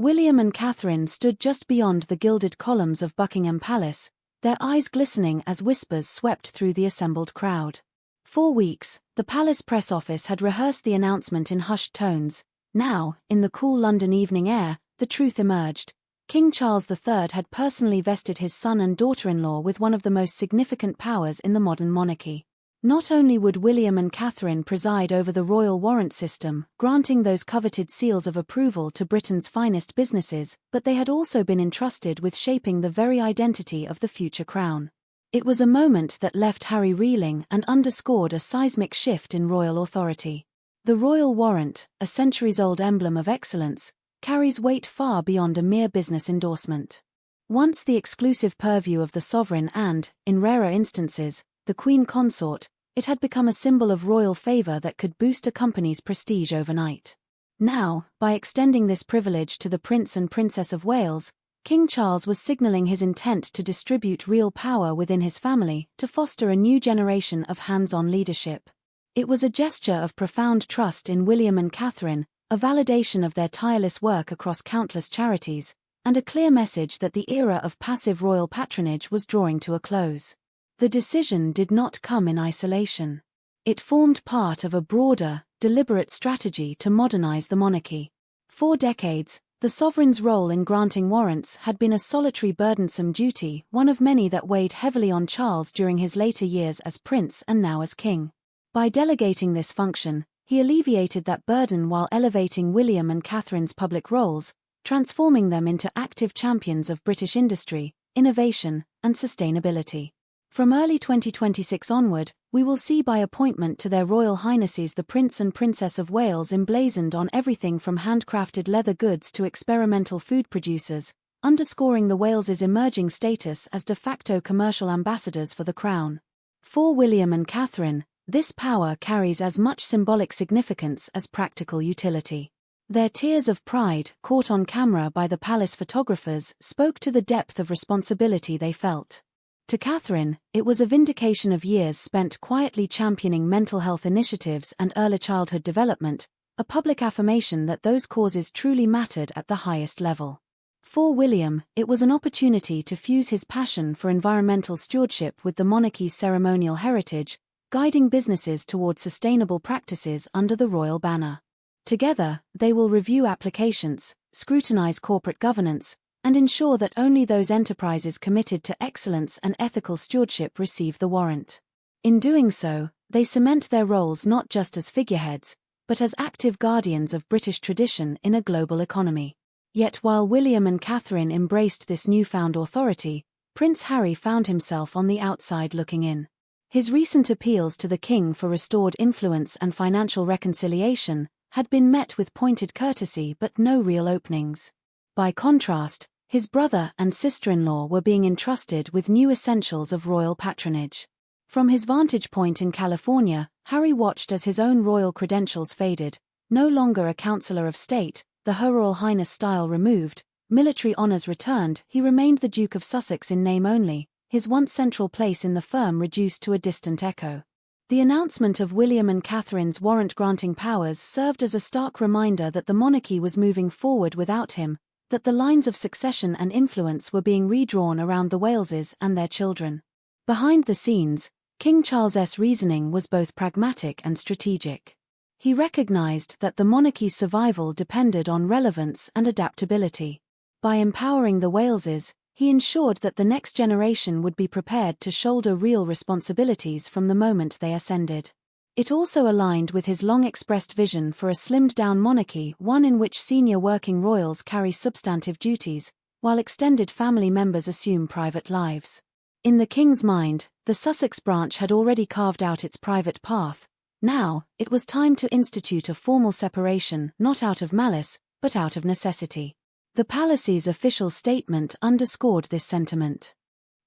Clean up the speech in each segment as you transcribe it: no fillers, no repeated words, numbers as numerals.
William and Catherine stood just beyond the gilded columns of Buckingham Palace, their eyes glistening as whispers swept through the assembled crowd. For weeks, the palace press office had rehearsed the announcement in hushed tones. Now, in the cool London evening air, the truth emerged. King Charles III had personally vested his son and daughter-in-law with one of the most significant powers in the modern monarchy. Not only would William and Catherine preside over the royal warrant system, granting those coveted seals of approval to Britain's finest businesses, but they had also been entrusted with shaping the very identity of the future crown. It was a moment that left Harry reeling and underscored a seismic shift in royal authority. The royal warrant, a centuries-old emblem of excellence, carries weight far beyond a mere business endorsement. Once the exclusive purview of the sovereign and, in rarer instances, the Queen Consort, it had become a symbol of royal favor that could boost a company's prestige overnight. Now, by extending this privilege to the Prince and Princess of Wales, King Charles was signaling his intent to distribute real power within his family to foster a new generation of hands-on leadership. It was a gesture of profound trust in William and Catherine, a validation of their tireless work across countless charities, and a clear message that the era of passive royal patronage was drawing to a close. The decision did not come in isolation. It formed part of a broader, deliberate strategy to modernize the monarchy. For decades, the sovereign's role in granting warrants had been a solitary burdensome duty, one of many that weighed heavily on Charles during his later years as prince and now as king. By delegating this function, he alleviated that burden while elevating William and Catherine's public roles, transforming them into active champions of British industry, innovation, and sustainability. From early 2026 onward, we will see by appointment to their Royal Highnesses the Prince and Princess of Wales emblazoned on everything from handcrafted leather goods to experimental food producers, underscoring the Wales's emerging status as de facto commercial ambassadors for the crown. For William and Catherine, this power carries as much symbolic significance as practical utility. Their tears of pride, caught on camera by the palace photographers, spoke to the depth of responsibility they felt. To Catherine, it was a vindication of years spent quietly championing mental health initiatives and early childhood development, a public affirmation that those causes truly mattered at the highest level. For William, it was an opportunity to fuse his passion for environmental stewardship with the monarchy's ceremonial heritage, guiding businesses toward sustainable practices under the royal banner. Together, they will review applications, scrutinize corporate governance, and ensure that only those enterprises committed to excellence and ethical stewardship receive the warrant. In doing so, they cement their roles not just as figureheads, but as active guardians of British tradition in a global economy. Yet while William and Catherine embraced this newfound authority, Prince Harry found himself on the outside looking in. His recent appeals to the king for restored influence and financial reconciliation had been met with pointed courtesy but no real openings. By contrast, his brother and sister-in-law were being entrusted with new essentials of royal patronage. From his vantage point in California, Harry watched as his own royal credentials faded, no longer a counselor of state, the Her Royal Highness style removed, military honors returned. He remained the Duke of Sussex in name only, his once central place in the firm reduced to a distant echo. The announcement of William and Catherine's warrant-granting powers served as a stark reminder that the monarchy was moving forward without him, that the lines of succession and influence were being redrawn around the Waleses and their children. Behind the scenes, King Charles's reasoning was both pragmatic and strategic. He recognized that the monarchy's survival depended on relevance and adaptability. By empowering the Waleses, he ensured that the next generation would be prepared to shoulder real responsibilities from the moment they ascended. It also aligned with his long-expressed vision for a slimmed-down monarchy, one in which senior working royals carry substantive duties, while extended family members assume private lives. In the king's mind, the Sussex branch had already carved out its private path. Now, it was time to institute a formal separation, not out of malice, but out of necessity. The palace's official statement underscored this sentiment.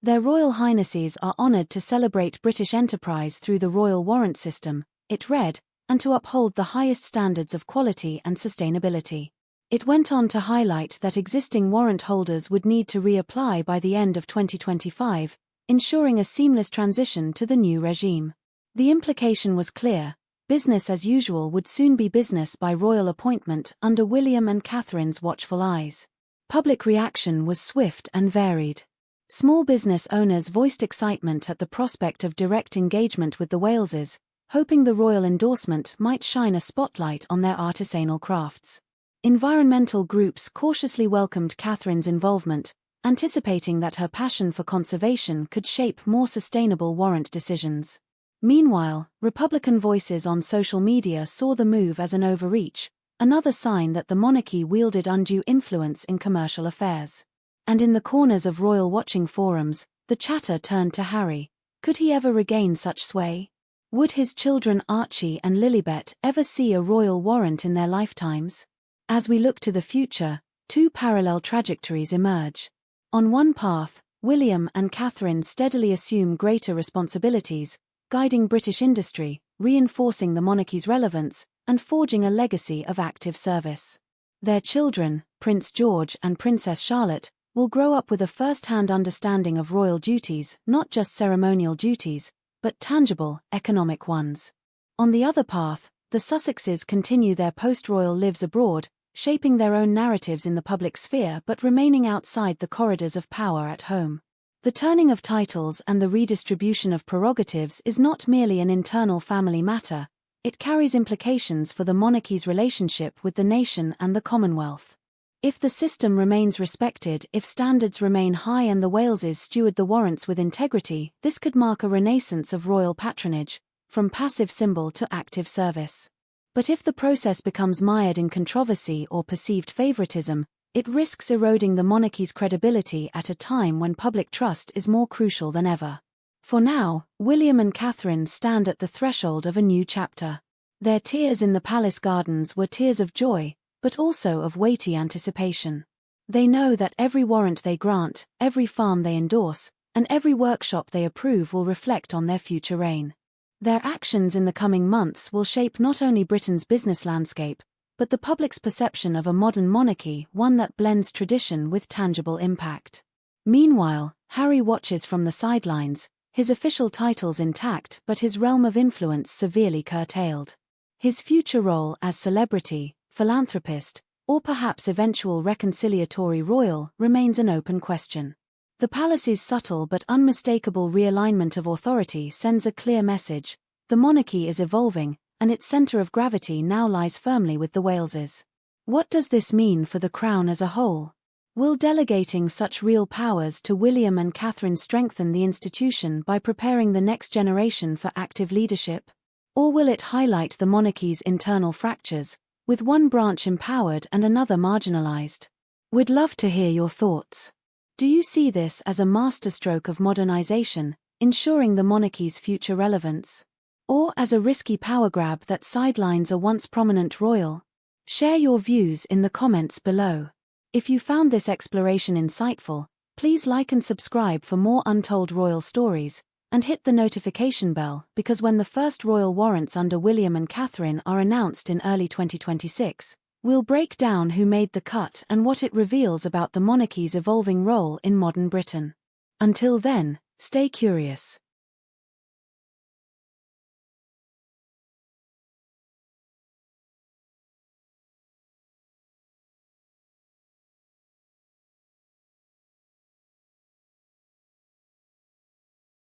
Their Royal Highnesses are honoured to celebrate British enterprise through the royal warrant system, it read, and to uphold the highest standards of quality and sustainability. It went on to highlight that existing warrant holders would need to reapply by the end of 2025, ensuring a seamless transition to the new regime. The implication was clear: Business as usual would soon be business by royal appointment under William and Catherine's watchful eyes. Public reaction was swift and varied. Small business owners voiced excitement at the prospect of direct engagement with the Waleses, hoping the royal endorsement might shine a spotlight on their artisanal crafts. Environmental groups cautiously welcomed Catherine's involvement, anticipating that her passion for conservation could shape more sustainable warrant decisions. Meanwhile, Republican voices on social media saw the move as an overreach, another sign that the monarchy wielded undue influence in commercial affairs. And in the corners of royal watching forums, the chatter turned to Harry. Could he ever regain such sway? Would his children Archie and Lilibet ever see a royal warrant in their lifetimes? As we look to the future, two parallel trajectories emerge. On one path, William and Catherine steadily assume greater responsibilities, guiding British industry, reinforcing the monarchy's relevance, and forging a legacy of active service. Their children, Prince George and Princess Charlotte, will grow up with a first-hand understanding of royal duties, not just ceremonial duties, but tangible, economic ones. On the other path, the Sussexes continue their post-royal lives abroad, shaping their own narratives in the public sphere but remaining outside the corridors of power at home. The turning of titles and the redistribution of prerogatives is not merely an internal family matter, it carries implications for the monarchy's relationship with the nation and the Commonwealth. If the system remains respected, if standards remain high and the Waleses steward the warrants with integrity, this could mark a renaissance of royal patronage, from passive symbol to active service. But if the process becomes mired in controversy or perceived favoritism, it risks eroding the monarchy's credibility at a time when public trust is more crucial than ever. For now, William and Catherine stand at the threshold of a new chapter. Their tears in the palace gardens were tears of joy, but also of weighty anticipation. They know that every warrant they grant, every farm they endorse, and every workshop they approve will reflect on their future reign. Their actions in the coming months will shape not only Britain's business landscape, but the public's perception of a modern monarchy, one that blends tradition with tangible impact. Meanwhile, Harry watches from the sidelines, his official titles intact but his realm of influence severely curtailed. His future role as celebrity, philanthropist, or perhaps eventual reconciliatory royal remains an open question. The palace's subtle but unmistakable realignment of authority sends a clear message: the monarchy is evolving, and its center of gravity now lies firmly with the Waleses. What does this mean for the crown as a whole? Will delegating such real powers to William and Catherine strengthen the institution by preparing the next generation for active leadership? Or will it highlight the monarchy's internal fractures, with one branch empowered and another marginalized? We'd love to hear your thoughts. Do you see this as a masterstroke of modernization, ensuring the monarchy's future relevance? Or as a risky power grab that sidelines a once prominent royal? Share your views in the comments below. If you found this exploration insightful, please like and subscribe for more untold royal stories, and hit the notification bell because when the first royal warrants under William and Catherine are announced in early 2026, we'll break down who made the cut and what it reveals about the monarchy's evolving role in modern Britain. Until then, stay curious.